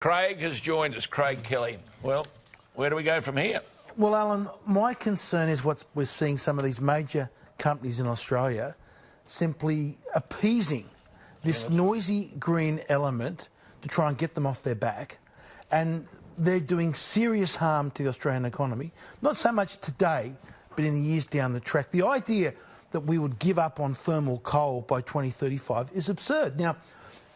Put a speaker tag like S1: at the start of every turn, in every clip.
S1: Craig has joined us, Craig Kelly. Well, where do we go from here?
S2: Well, Alan, my concern is what we're seeing some of these major companies in Australia simply appeasing this noisy green element to try and get them off their back. And they're doing serious harm to the Australian economy, not so much today, but in the years down the track. The idea that we would give up on thermal coal by 2035 is absurd. Now,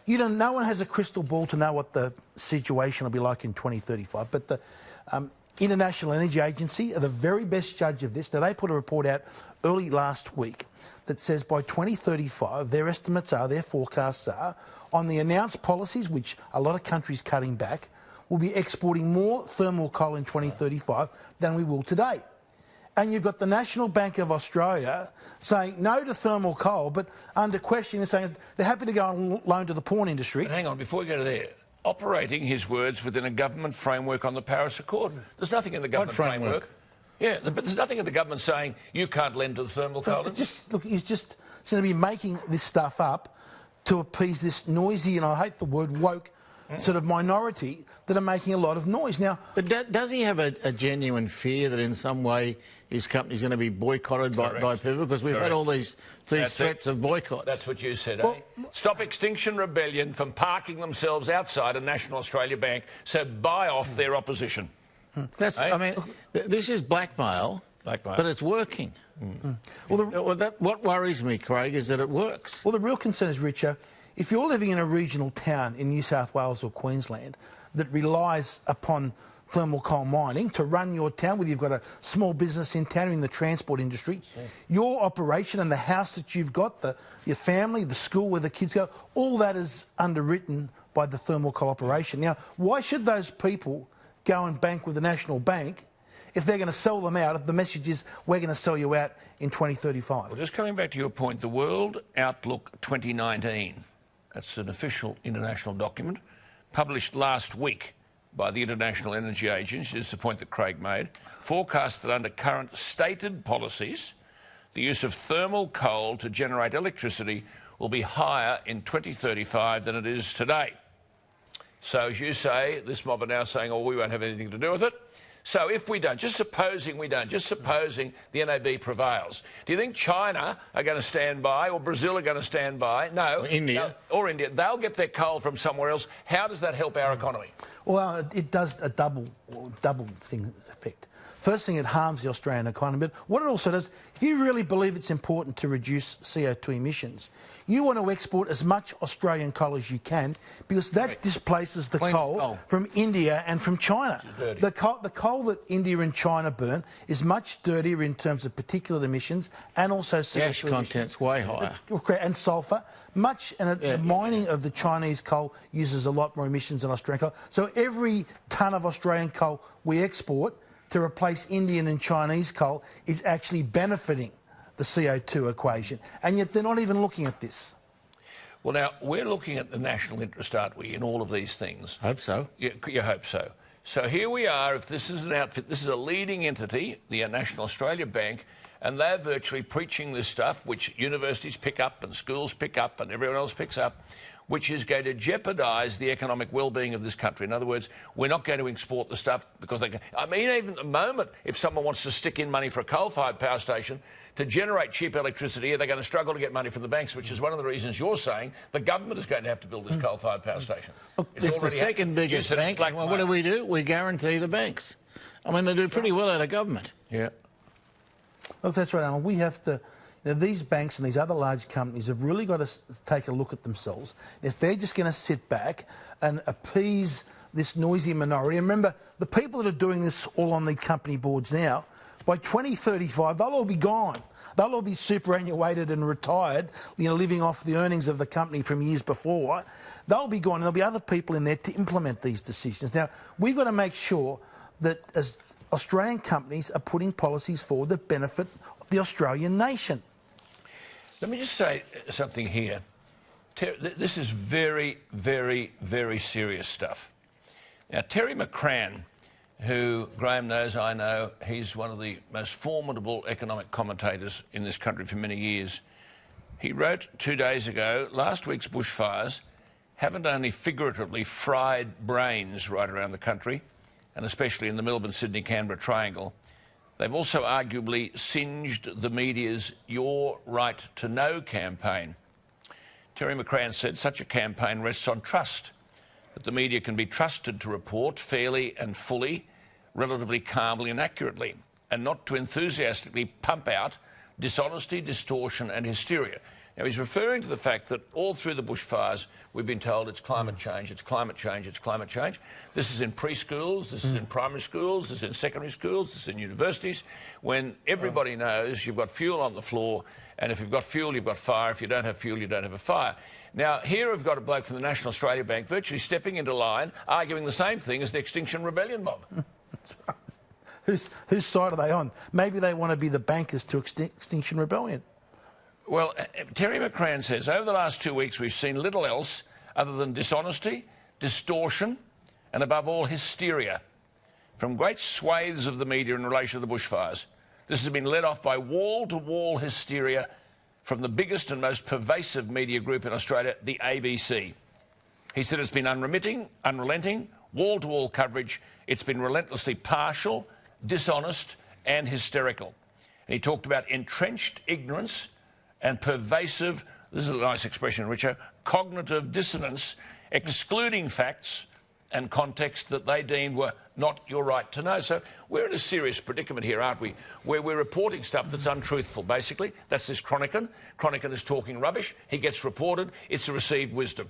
S2: no one has a crystal ball to know what the situation will be like in 2035, but the International Energy Agency are the very best judge of this. Now, they put a report out early last week that says by 2035, their estimates are, their forecasts are, on the announced policies, which a lot of countries cutting back, will be exporting more thermal coal in 2035 than we will today. And you've got the National Bank of Australia saying no to thermal coal, but under question, they're saying they're happy to go on loan to the porn industry.
S1: But hang on, before we go to there, operating, his words, within a government framework on the Paris Accord. There's nothing in the government framework. Yeah, but there's nothing in the government saying you can't lend to the thermal coal.
S2: Look, he's just going to be making this stuff up to appease this noisy, and I hate the word woke, sort of minority that are making a lot of noise. Now,
S3: but does he have a genuine fear that in some way his company's going to be boycotted by people? Because we've had all these threats of boycotts.
S1: That's what you said, eh? Stop Extinction Rebellion from parking themselves outside a National Australia Bank, so buy off their opposition.
S3: I mean, this is blackmail, but it's working. What worries me, Craig, is that it works.
S2: Well, the real concern is, Richo, if you're living in a regional town in New South Wales or Queensland that relies upon thermal coal mining to run your town, whether you've got a small business in town or in the transport industry, your operation and the house that you've got, your family, the school where the kids go, all that is underwritten by the thermal coal operation. Now, why should those people go and bank with the National Bank if they're going to sell them out, if the message is we're going to sell you out in 2035?
S1: Well, just coming back to your point, the World Outlook 2019, that's an official international document, published last week by the International Energy Agency, this is the point that Craig made, forecasts that under current stated policies, the use of thermal coal to generate electricity will be higher in 2035 than it is today. So, as you say, this mob are now saying, oh, we won't have anything to do with it. So if we don't, just supposing we don't, just supposing the NAB prevails, do you think China are going to stand by or Brazil are going to stand by? No.
S3: Or India.
S1: Or India. They'll get their coal from somewhere else. How does that help our economy?
S2: Well, it does a double thing effect. First thing, it harms the Australian economy. But what it also does, if you really believe it's important to reduce CO2 emissions, you want to export as much Australian coal as you can because that displaces the coal from India and from China. The coal that India and China burn is much dirtier in terms of particulate emissions and also CO2
S3: gas content's way higher.
S2: And sulphur. The mining of the Chinese coal uses a lot more emissions than Australian coal. So every tonne of Australian coal we export to replace Indian and Chinese coal is actually benefiting the CO2 equation, and yet they're not even looking at this.
S1: Well, now, we're looking at the national interest, aren't we, in all of these things?
S3: Hope so.
S1: You hope so. So here we are, if this is an outfit, this is a leading entity, the National Australia Bank, and they're virtually preaching this stuff, which universities pick up and schools pick up and everyone else picks up, which is going to jeopardise the economic well-being of this country. In other words, we're not going to export the stuff because they can... I mean, even at the moment, if someone wants to stick in money for a coal-fired power station to generate cheap electricity, they're going to struggle to get money from the banks, which is one of the reasons you're saying the government is going to have to build this coal-fired power station.
S3: It's the second biggest bank. Well, what do? We guarantee the banks. I mean, they do pretty well out of government.
S1: Yeah.
S2: Look, that's right, Alan. We have to... Now, these banks and these other large companies have really got to take a look at themselves. If they're just going to sit back and appease this noisy minority, and remember, the people that are doing this all on the company boards now, by 2035, they'll all be gone. They'll all be superannuated and retired, living off the earnings of the company from years before. They'll be gone, and there'll be other people in there to implement these decisions. Now, we've got to make sure that as Australian companies are putting policies forward that benefit the Australian nation.
S1: Let me just say something here. This is very, very, very serious stuff. Now, Terry McCrann, who Graham knows, I know, he's one of the most formidable economic commentators in this country for many years. He wrote 2 days ago, last week's bushfires haven't only figuratively fried brains right around the country, and especially in the Melbourne, Sydney, Canberra triangle, they've also arguably singed the media's Your Right to Know campaign. Terry McCrann said such a campaign rests on trust, that the media can be trusted to report fairly and fully, relatively calmly and accurately, and not to enthusiastically pump out dishonesty, distortion and hysteria. Now, he's referring to the fact that all through the bushfires we've been told it's climate change, it's climate change, it's climate change. This is in preschools, this is in primary schools, this is in secondary schools, this is in universities, when everybody knows you've got fuel on the floor, and if you've got fuel, you've got fire. If you don't have fuel, you don't have a fire. Now, here we've got a bloke from the National Australia Bank virtually stepping into line, arguing the same thing as the Extinction Rebellion mob.
S2: That's right. Whose side are they on? Maybe they want to be the bankers to Extinction Rebellion.
S1: Well, Terry McCrann says, over the last 2 weeks we've seen little else other than dishonesty, distortion and, above all, hysteria from great swathes of the media in relation to the bushfires. This has been led off by wall-to-wall hysteria from the biggest and most pervasive media group in Australia, the ABC. He said it's been unremitting, unrelenting, wall-to-wall coverage. It's been relentlessly partial, dishonest and hysterical. And he talked about entrenched ignorance and pervasive, this is a nice expression, Richard, cognitive dissonance, excluding facts and context that they deemed were not your right to know. So we're in a serious predicament here, aren't we, where we're reporting stuff that's untruthful, basically. That's this Chronican. Chronican is talking rubbish. He gets reported. It's a received wisdom.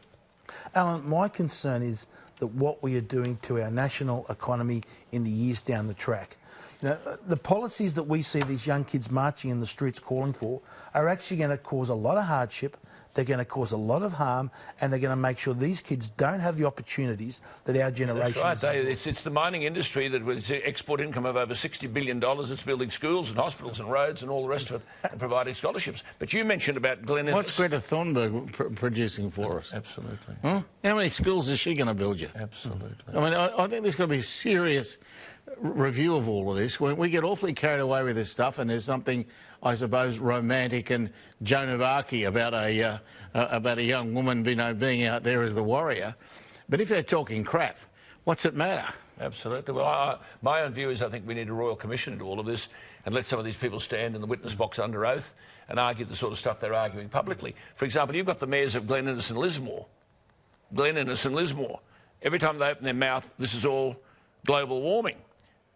S2: Alan, my concern is that what we are doing to our national economy in the years down the track. You know, the policies that we see these young kids marching in the streets calling for are actually going to cause a lot of hardship, they're going to cause a lot of harm, and they're going to make sure these kids don't have the opportunities that our generation has.
S1: That's right. It's the mining industry that with its export income of over $60 billion, it's building schools and hospitals and roads and all the rest of it and providing scholarships. But you mentioned about Glenn Innes.
S3: What's Greta Thunberg producing for us?
S1: Absolutely.
S3: Huh? How many schools is she going to build you?
S1: Absolutely.
S3: I mean, I think there's got to be a serious review of all of this. When we get awfully carried away with this stuff, and there's something, I suppose, romantic and Joan of Arc about a young woman, being out there as the warrior. But if they're talking crap, what's it matter?
S1: Absolutely. Well, my own view is I think we need a royal commission into all of this and let some of these people stand in the witness box under oath and argue the sort of stuff they're arguing publicly. For example, you've got the mayors of Glen Innes and Lismore. Glen Innes and Lismore. Every time they open their mouth, this is all global warming.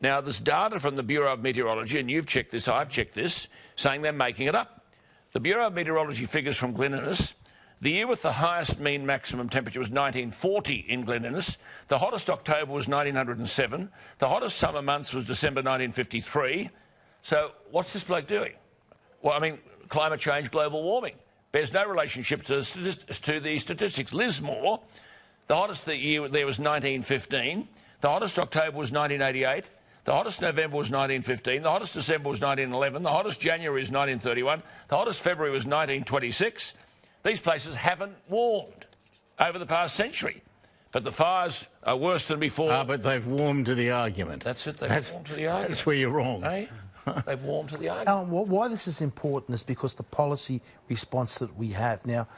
S1: Now, there's data from the Bureau of Meteorology, and you've checked this, I've checked this, saying they're making it up. The Bureau of Meteorology figures from Glen Innes, the year with the highest mean maximum temperature was 1940 in Glen Innes. The hottest October was 1907. The hottest summer months was December 1953. So what's this bloke doing? Well, I mean, climate change, global warming. Bears no relationship to the statistics. Lismore, the hottest year there was 1915. The hottest October was 1988. The hottest November was 1915. The hottest December was 1911. The hottest January is 1931. The hottest February was 1926. These places haven't warmed over the past century. But the fires are worse than before.
S3: But they've warmed to the argument.
S1: That's it. They've warmed to the argument.
S3: That's where you're wrong.
S1: Eh? They've warmed to the argument.
S2: Alan, why this is important is because the policy response that we have. Now,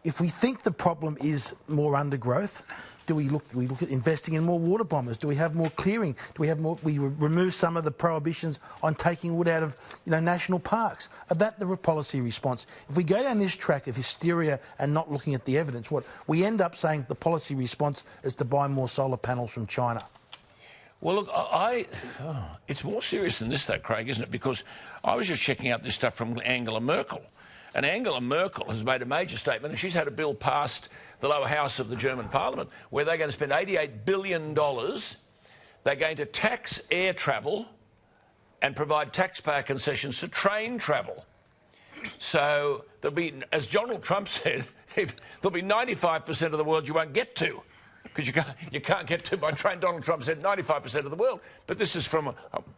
S2: if we think the problem is more undergrowth, do we look at investing in more water bombers? Do we have more clearing? Do we have more? We remove some of the prohibitions on taking wood out of national parks. Is that the policy response? If we go down this track of hysteria and not looking at the evidence, what we end up saying the policy response is to buy more solar panels from China.
S1: Well, look, it's more serious than this, though, Craig, isn't it? Because I was just checking out this stuff from Angela Merkel. And Angela Merkel has made a major statement, and she's had a bill passed the lower house of the German parliament where they're going to spend $88 billion. They're going to tax air travel and provide taxpayer concessions to train travel. So there'll be, as Donald Trump said, there'll be 95% of the world you won't get to. Because you can't get to by train. Donald Trump said 95% of the world. But this is from a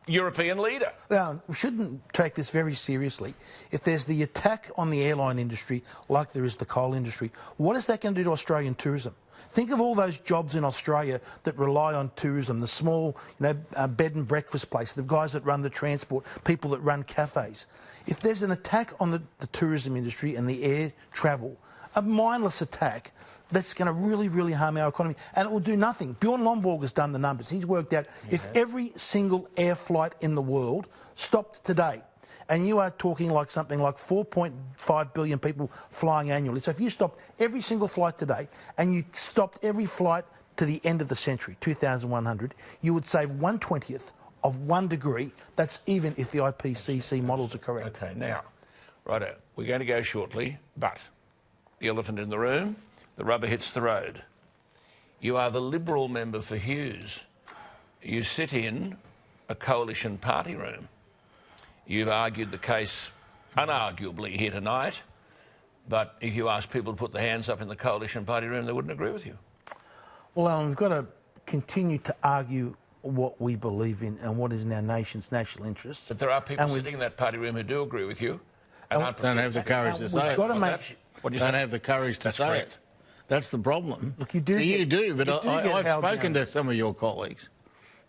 S1: European leader.
S2: Now, we shouldn't take this very seriously. If there's the attack on the airline industry, like there is the coal industry, what is that going to do to Australian tourism? Think of all those jobs in Australia that rely on tourism, the small bed and breakfast places, the guys that run the transport, people that run cafes. If there's an attack on the tourism industry and the air travel, a mindless attack, that's going to really, really harm our economy. And it will do nothing. Bjorn Lomborg has done the numbers. He's worked out if every single air flight in the world stopped today, and you are talking like something like 4.5 billion people flying annually. So if you stopped every single flight today and you stopped every flight to the end of the century, 2100, you would save 1/20th of 1 degree. That's even if the IPCC models are correct.
S1: Okay, now, righto, we're going to go shortly, but the elephant in the room, the rubber hits the road. You are the Liberal member for Hughes. You sit in a coalition party room. You've argued the case unarguably here tonight, but if you ask people to put their hands up in the coalition party room, they wouldn't agree with you.
S2: Well, Alan, we've got to continue to argue what we believe in and what is in our nation's national interests.
S1: But there are people sitting in that party room who do agree with you and
S3: don't have the courage to say it. Don't have the courage to say it. That's the problem.
S2: Look, you do.
S3: But I've spoken to some of your colleagues.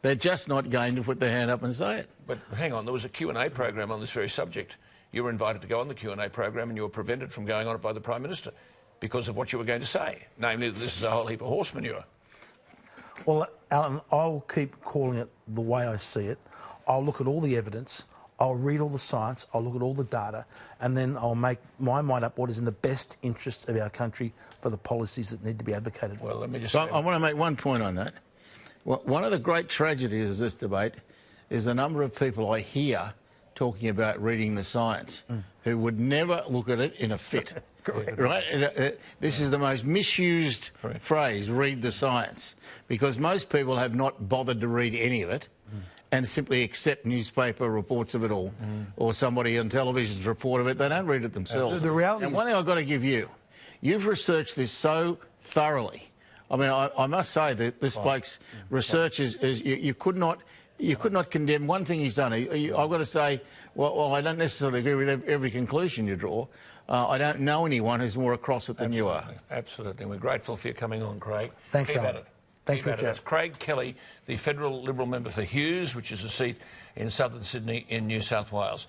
S3: They're just not going to put their hand up and say it.
S1: But hang on, there was a Q&A program on this very subject. You were invited to go on the Q&A program and you were prevented from going on it by the Prime Minister because of what you were going to say, namely that this is a whole heap of horse manure.
S2: Well, Alan, I'll keep calling it the way I see it. I'll look at all the evidence, I'll read all the science, I'll look at all the data, and then I'll make my mind up what is in the best interests of our country for the policies that need to be advocated for.
S1: Well, let me just
S3: say... I want to make one point on that. Well, one of the great tragedies of this debate is the number of people I hear talking about reading the science who would never look at it in a fit. Right? This is the most misused phrase, read the science, because most people have not bothered to read any of it and simply accept newspaper reports of it all or somebody on television's report of it. They don't read it themselves.
S2: The reality
S3: and one thing I've got to give you, you've researched this so thoroughly. I mean, I must say that this bloke's research is you could not condemn one thing he's done. I've got to say, well, I don't necessarily agree with every conclusion you draw. I don't know anyone who's more across it than you are.
S1: Absolutely. And we're grateful for you coming on, Craig.
S2: Thanks, Alan. Thanks for
S1: That's Craig Kelly, the federal Liberal member for Hughes, which is a seat in southern Sydney in New South Wales.